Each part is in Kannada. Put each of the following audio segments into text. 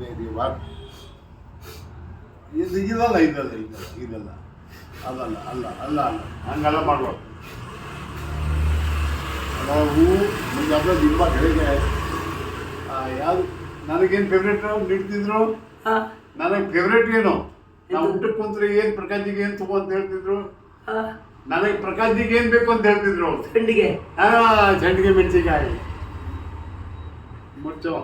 ವೆರಿ ವಾಟ್ ಇದಲ್ಲ ಇದಲ್ಲ ಇದಲ್ಲ ಇದಲ್ಲ ಅಲ್ಲಲ್ಲ ಅಲ್ಲ ಅಲ್ಲ ಅಲ್ಲ ಹಂಗೆಲ್ಲ ಮಾಡ್ಬಾರ್ದು. ನಾವು ಮುಂದೆ ದಿಬ್ಬ ಬೆಳಿಗ್ಗೆ ಯಾವುದು ನನಗೇನು ಫೇವ್ರೇಟ್ ನೀಡ್ತಿದ್ರು, ನನಗೆ ಫೇವ್ರೇಟ್ ಏನು, ನಾವು ಊಟಕ್ಕೆ ಕುಂತ್ರೆ ಏನು ಪ್ರಕಾಶಿಗೆ ಏನು ತಗೋ ಅಂತ ಹೇಳ್ತಿದ್ರು, ನನಗೆ ಪ್ರಕಾಶಿಗೆ ಏನು ಬೇಕು ಅಂತ ಹೇಳ್ತಿದ್ರು. ಸಂಡಿಗೆ ಸಂಡಿಗೆ ಮೆಣಸಿನಕಾಯಿ ಮುಚ್ಚೋ.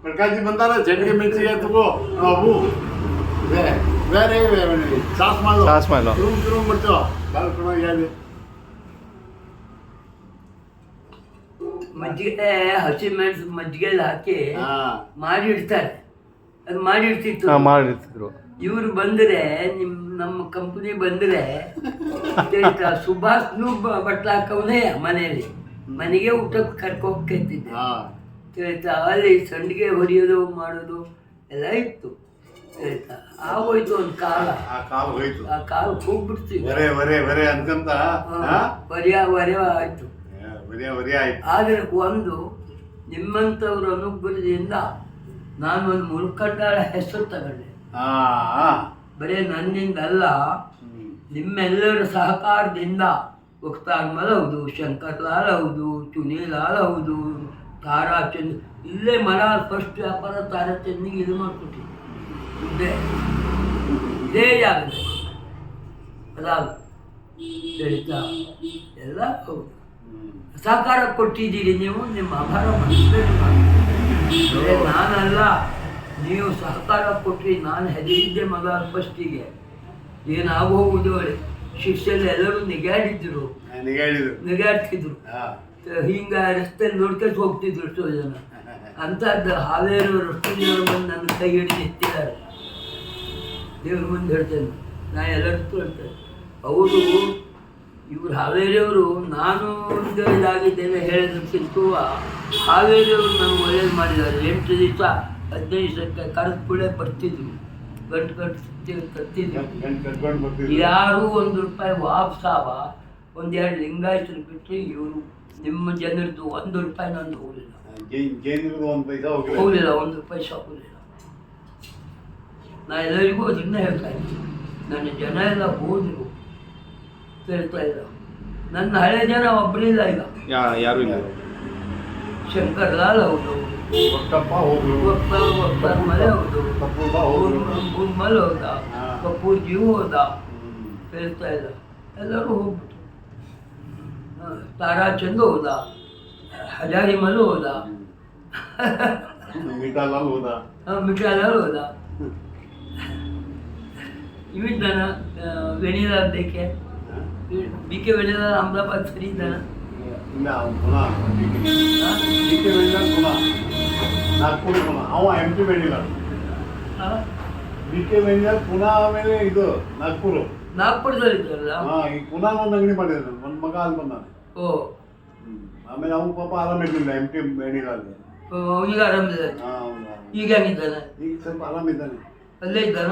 ಪ್ರಕಾಶಿ ಬಂದಾರ ಸಂಡಿಗೆ ಮೆಣಸಿನಕಾಯಿ ತಗೋ, ಅವು ಬೇರೆ ಸಾಸ್ ಮಾಡೋ ತುರುಮ್ ಮುಚ್ಚೋ ಬಾಲ್ಕಣ ಯಾರು ಮಜ್ಜಿಗೆ ಹಸಿ ಮೆಣಸು ಮಜ್ಜಿಗೆಲ್ಲ ಹಾಕಿ ಮಾಡಿಡ್ತಾರೆ. ಅದು ಮಾಡಿರ್ತಿದ್ರು. ಇವ್ರು ಬಂದ್ರೆ ನಮ್ಮ ಕಂಪನಿ ಬಂದ್ರೆ ಸುಭಾಷ್ನು ಬಟ್ಲಾಕವನೇ ಮನೆಯಲ್ಲಿ ಮನೆಗೆ ಊಟಕ್ಕೆ ಕರ್ಕೋಗ್ತಿದ್ದೆ. ಅಲ್ಲಿ ಸಂಡಿಗೆ ಹೊರಿಯೋದು ಮಾಡೋದು ಎಲ್ಲ ಇತ್ತು. ಆಗೋಯ್ತು ಒಂದು ಕಾಲ. ಆ ಕಾಲ ಹೋಗ್ಬಿಡ್ತೀವಿ. ಆಯ್ತು. ಆದರೆ ಒಂದು ನಿಮ್ಮಂಥವ್ರ ಅನುಗ್ರಹದಿಂದ ನಾನು ಒಂದು ಮುಳ್ಕಂಡಾಳ ಹೆಸರು ತಗೊಂಡೆ. ಬರೀ ನನ್ನಿಂದ ಅಲ್ಲ, ನಿಮ್ಮೆಲ್ಲರ ಸಹಕಾರದಿಂದ ವಕ್ತಾರ್ಮಲ್ ಹೌದು, ಶಂಕರ್ಲಾಲ್ ಹೌದು, ಚುನಿಲಾಲ್ ಹೌದು, ತಾರಾಚಂದ್ ಇಲ್ಲೇ ಮರ ಫಸ್ಟ್ ವ್ಯಾಪಾರ ತಾರಾಚಂದಿಗೆ ಇದು ಮಾಡಿಕೊಟ್ಟಿದ್ದೆ. ಇದೇ ಜಾಗದಲ್ಲಿ ಅದಾಗ ಬೆಳೀತಾ ಎಲ್ಲ ಹೌದು ಸಹಕಾರ ಕೊಟ್ಟಿದ್ದೀರಿ. ನೀವು ನಿಮ್ಮ ಆಭಾರ ಮನಸ್ಸೇನು ನಾನಲ್ಲ, ನೀವು ಸಹಕಾರ ಕೊಟ್ರಿ. ನಾನು ಹೆದರಿದ್ದೆ ಮಗ ಫಸ್ಟಿಗೆ ಏನಾಗೋಗುವುದು ಹೇಳಿ. ಶಿಷ್ಯರು ಎಲ್ಲರೂ ನಿಗಾಡ್ತಿದ್ರು. ಹಿಂಗೆ ರಸ್ತೆಯಲ್ಲಿ ನೋಡ್ಕೊಂಡು ಹೋಗ್ತಿದ್ರು ಎಷ್ಟೋ ಜನ. ಅಂಥದ್ದು ಹಾವೇರು ರಸ್ತೆ ಬಂದು ನನ್ನ ಕೈ ಹಿಡಿದು ಎತ್ತಿದ್ದಾರೆ. ದೇವ್ರ ಮುಂದೆ ಹೇಳ್ತೇನೆ, ನಾ ಎಲ್ಲರಿಗೂ ಹೇಳ್ತೇನೆ. ಅವರು ಇವ್ರು ಹಾವೇರಿಯವರು ನಾನು ಇದಾಗಿದ್ದೇನೆ ಹೇಳೋದಕ್ಕಿಂತ ಹಾವೇರಿಯವರು ನನಗೆ ಒಳ್ಳೇದು ಮಾಡಿದ್ದಾರೆ. 8 ದಿವಸ 15 ದಿವಸಕ್ಕೆ ಕರೆದ ಕೂಡಲೇ ಬರ್ತಿದ್ರು, ಗಂಟು ಕತ್ತಿದ್ರು. ಯಾರೂ ₹1 ವಾಪಸಾವ. 1-2 ಲಿಂಗಾಯತರು ಬಿಟ್ಟರೆ ಇವರು ನಿಮ್ಮ ಜನರದ್ದು ₹1 ನಂದು ಹೋಗಲಿಲ್ಲ, ₹1 ಹೋಗಲಿಲ್ಲ. ನಾ ಎಲ್ಲರಿಗೂ ಅದನ್ನ ಹೇಳ್ತಾ ಇದ್ದೀನಿ. ನನ್ನ ಜನ ಎಲ್ಲ ಹೋದರು ಹೇಳ್ತಾ ಇಲ್ಲ. ನನ್ನ ಹಳೆ ಜನ ಒಬ್ಬರಿಲ್ಲ ಈಗ. ಯಾರು ಇಲ್ಲ. ಶಂಕರ್ಲಾಲ್ ಹೌದು, ಮಲೆ ಹೌದು, ಗುರ್ಮಲ್ ಹೌದ, ಕಪೂರ್ಜಿ ಹೋದ, ಹೇಳ್ತಾ ಇಲ್ಲ. ಎಲ್ಲರೂ ಹೋಗ್ಬಿಟ್ಟು ತಾರಾಚಂದ್ ಹೋದ, ಹಜಾರಿಮಲ್ ಹೋದ, ಮಿಠಾಲಾಲ್ ಹೋದ. ಇವಿದ್ದಾನ ವೆನಿಲಾಲ್ ಬೇಕೆ BK ವೆನಿಲಾಲ್ ಅಹಮದಾಬಾದ್ ಸರಿ ಇದ್ದಾನ. ಪುನಾ ಆಮೇಲೆ ಇದು ನಾಗ್ಪುರದಲ್ಲಿ ಇದ್ದಾರಲ್ಲ. ಪುನಾ ಒಂದು ಅಂಗಡಿ ಮಾಡಿದ್ರು, ನನ್ನ ಮಗ ಅಲ್ಲಿ ಬಂದಾನೆ. ಆಮೇಲೆ ಅವ್ನ ಪಾಪ ಆರಾಮಿರ್ಲಿಲ್ಲ. MT ವೆನಿಲಾಲ್ ಅವನಿಗೆ ಆರಾಮಿಲ್ಲ. ಈಗ ಹೆಂಗಿದ್ದಾನೆ? ಈಗ ಸ್ವಲ್ಪ ಆರಾಮಿದ್ದಾನೆ. ಅಲ್ಲೇ ಇದ್ದಾನ.